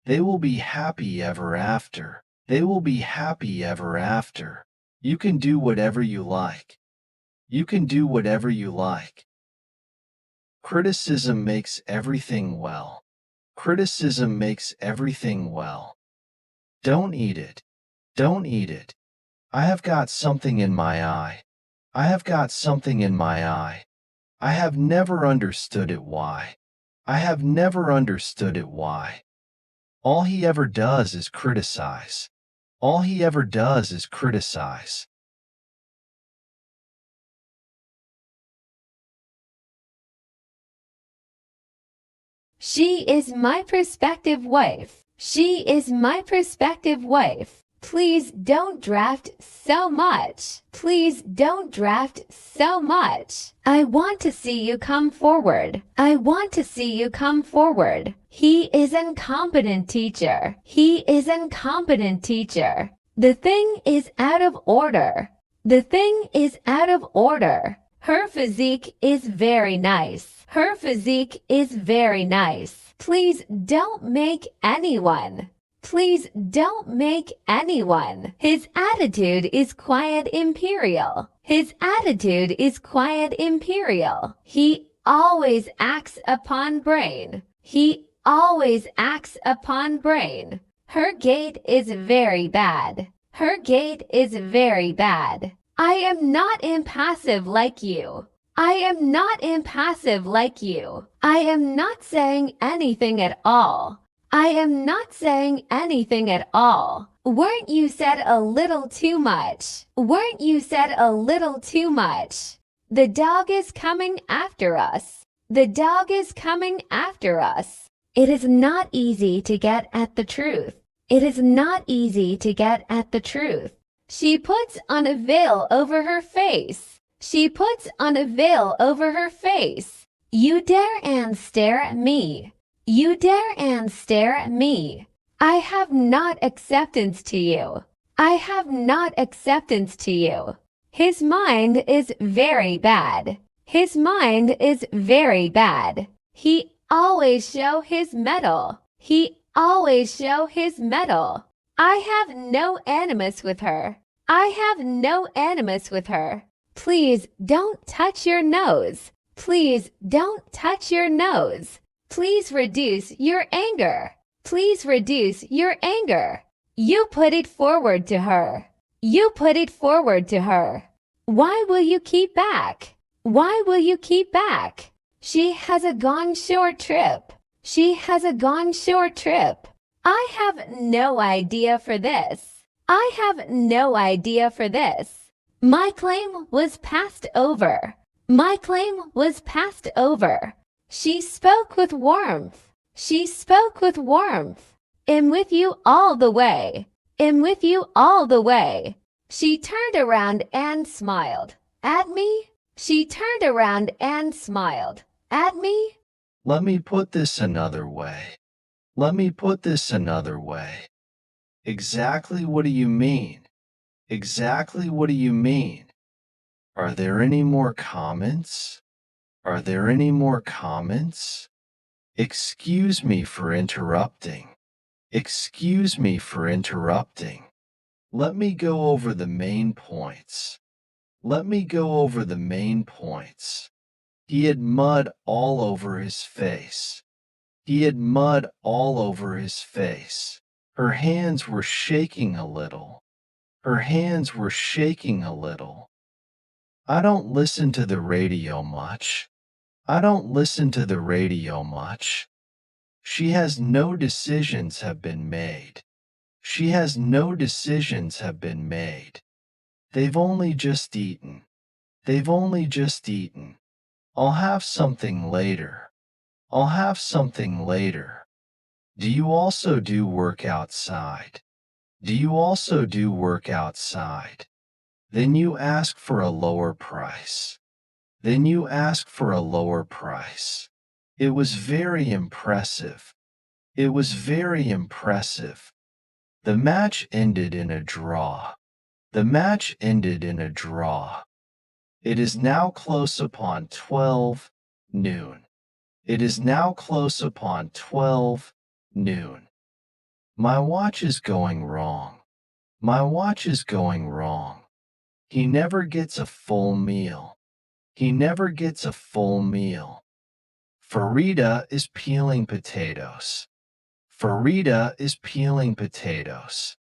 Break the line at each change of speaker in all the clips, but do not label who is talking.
They will be happy ever after. They will be happy ever after. You can do whatever you like. You can do whatever you like. Criticism makes everything well. Criticism makes everything well. Don't eat it. Don't eat it. I have got something in my eye. I have got something in my eye. I have never understood it why. I have never understood it why. All he ever does is criticize. All he ever does is criticize.
She is my prospective wife. She is my prospective wife. Please don't draft so much. Please don't draft so much. I want to see you come forward. I want to see you come forward. He is an incompetent teacher. He is an incompetent teacher. The thing is out of order. The thing is out of order. Her physique is very nice. Her physique is very nice. Please don't make anyone. Please don't make anyone. His attitude is quiet imperial. His attitude is quiet imperial. He always acts upon brain. He always acts upon brain. Her gait is very bad. Her gait is very bad. I am not impassive like you. I am not impassive like you. I am not saying anything at all. I am not saying anything at all. Weren't you said a little too much? Weren't you said a little too much? The dog is coming after us. The dog is coming after us. It is not easy to get at the truth. It is not easy to get at the truth. She puts on a veil over her face. She puts on a veil over her face. You dare and stare at me. You dare and stare at me. I have not acceptance to you. I have not acceptance to you. His mind is very bad. His mind is very bad. He always show his mettle. He always show his mettle. I have no animus with her. I have no animus with her. Please don't touch your nose. Please don't touch your nose. Please reduce your anger. Please reduce your anger. You put it forward to her. You put it forward to her. Why will you keep back? Why will you keep back? She has a gone shore trip. She has a gone shore trip. I have no idea for this. I have no idea for this. My claim was passed over. My claim was passed over. She spoke with warmth. She spoke with warmth. Am with you all the way. Am with you all the way. She turned around and smiled. At me? She turned around and smiled. At me?
Let me put this another way. Let me put this another way. Exactly what do you mean? Exactly what do you mean? Are there any more comments? Are there any more comments? Excuse me for interrupting. Excuse me for interrupting. Let me go over the main points. Let me go over the main points. He had mud all over his face. He had mud all over his face. Her hands were shaking a little. Her hands were shaking a little. I don't listen to the radio much. I don't listen to the radio much. She has no decisions have been made. She has no decisions have been made. They've only just eaten. They've only just eaten. I'll have something later. I'll have something later. Do you also do work outside? Do you also do work outside? Then you ask for a lower price. Then you ask for a lower price. It was very impressive. It was very impressive. The match ended in a draw. The match ended in a draw. It is now close upon 12 noon. It is now close upon 12 noon. My watch is going wrong. My watch is going wrong. He never gets a full meal. He never gets a full meal. Farida is peeling potatoes. Farida is peeling potatoes.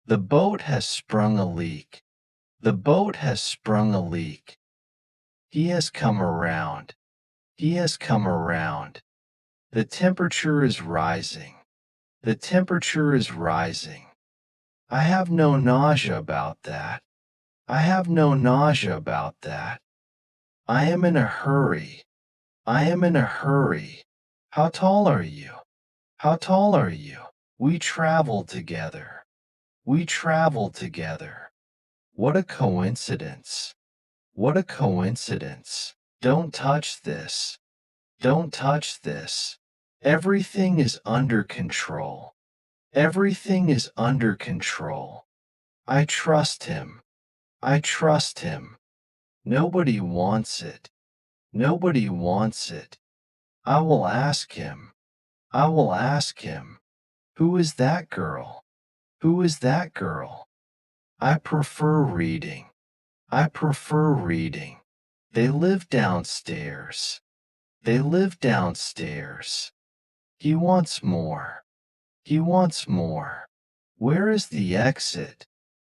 The boat has sprung a leak. The boat has sprung a leak. He has come around. He has come around. The temperature is rising. The temperature is rising. I have no nausea about that. I have no nausea about that. I am in a hurry. I am in a hurry. How tall are you? How tall are you? We travel together. We travel together. What a coincidence. What a coincidence. Don't touch this. Don't touch this. Everything is under control. Everything is under control. I trust him. I trust him. Nobody wants it. Nobody wants it. I will ask him. I will ask him. Who is that girl? Who is that girl? I prefer reading. I prefer reading. They live downstairs. They live downstairs. He wants more. He wants more. Where is the exit?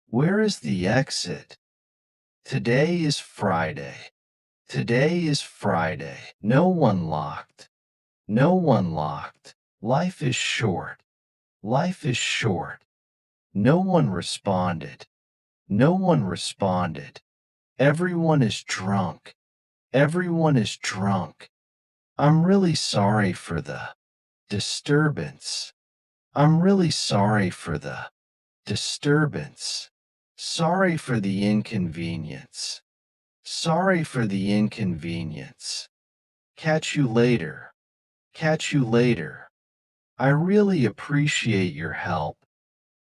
Where is the exit? Today is Friday. Today is Friday. No one locked. No one locked. Life is short. Life is short. No one responded. No one responded. Everyone is drunk. Everyone is drunk. I'm really sorry for the disturbance. I'm really sorry for the disturbance. Sorry for the inconvenience. Sorry for the inconvenience. Catch you later. Catch you later. I really appreciate your help.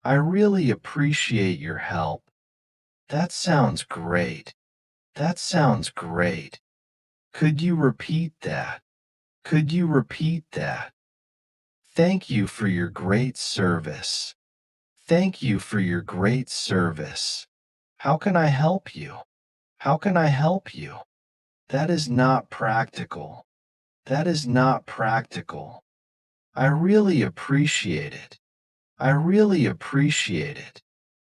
I really appreciate your help. That sounds great. That sounds great. Could you repeat that? Could you repeat that? Thank you for your great service. Thank you for your great service. How can I help you? How can I help you? That is not practical. That is not practical. I really appreciate it. I really appreciate it.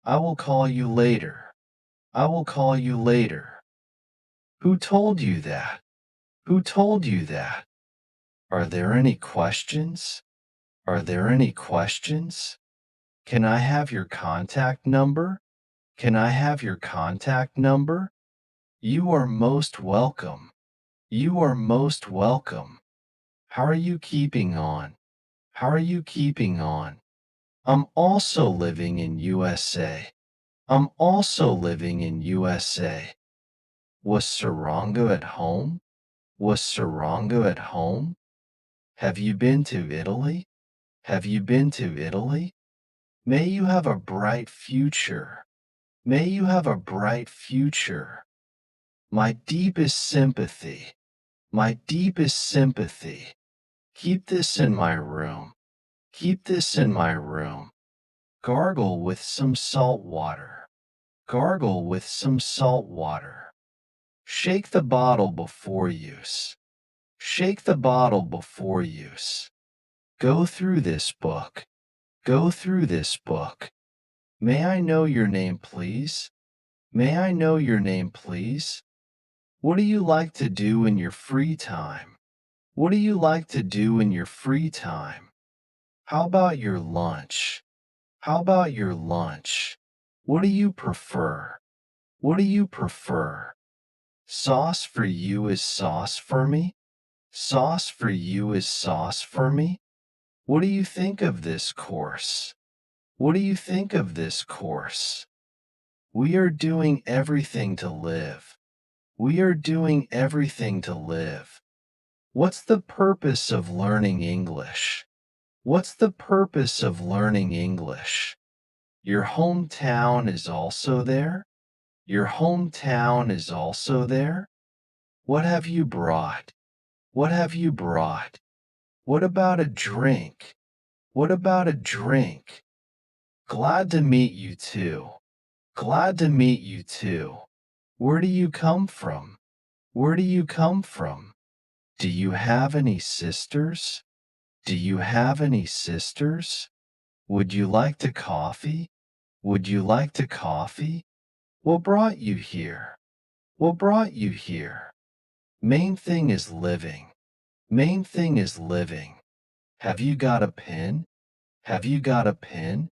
I will call you later. I will call you later. Who told you that? Who told you that? Are there any questions? Are there any questions? Can I have your contact number? Can I have your contact number? You are most welcome. You are most welcome. How are you keeping on? How are you keeping on? I'm also living in USA. I'm also living in USA. Was Saranga at home? Was Saranga at home? Have you been to Italy? Have you been to Italy? May you have a bright future. May you have a bright future. My deepest sympathy. My deepest sympathy. Keep this in my room. Keep this in my room. Gargle with some salt water. Gargle with some salt water. Shake the bottle before use. Shake the bottle before use. Go through this book. Go through this book. May I know your name, please? May I know your name, please? What do you like to do in your free time? What do you like to do in your free time? How about your lunch? How about your lunch? What do you prefer? What do you prefer? Sauce for you is sauce for me? Sauce for you is sauce for me? What do you think of this course? What do you think of this course? We are doing everything to live. We are doing everything to live. What's the purpose of learning English? What's the purpose of learning English? Your hometown is also there? Your hometown is also there? What have you brought? What have you brought? What about a drink? What about a drink? Glad to meet you too. Glad to meet you too. Where do you come from? Where do you come from? Do you have any sisters? Do you have any sisters? Would you like to coffee? Would you like to coffee? What brought you here? What brought you here? Main thing is living. Main thing is living. Have you got a pen? Have you got a pen?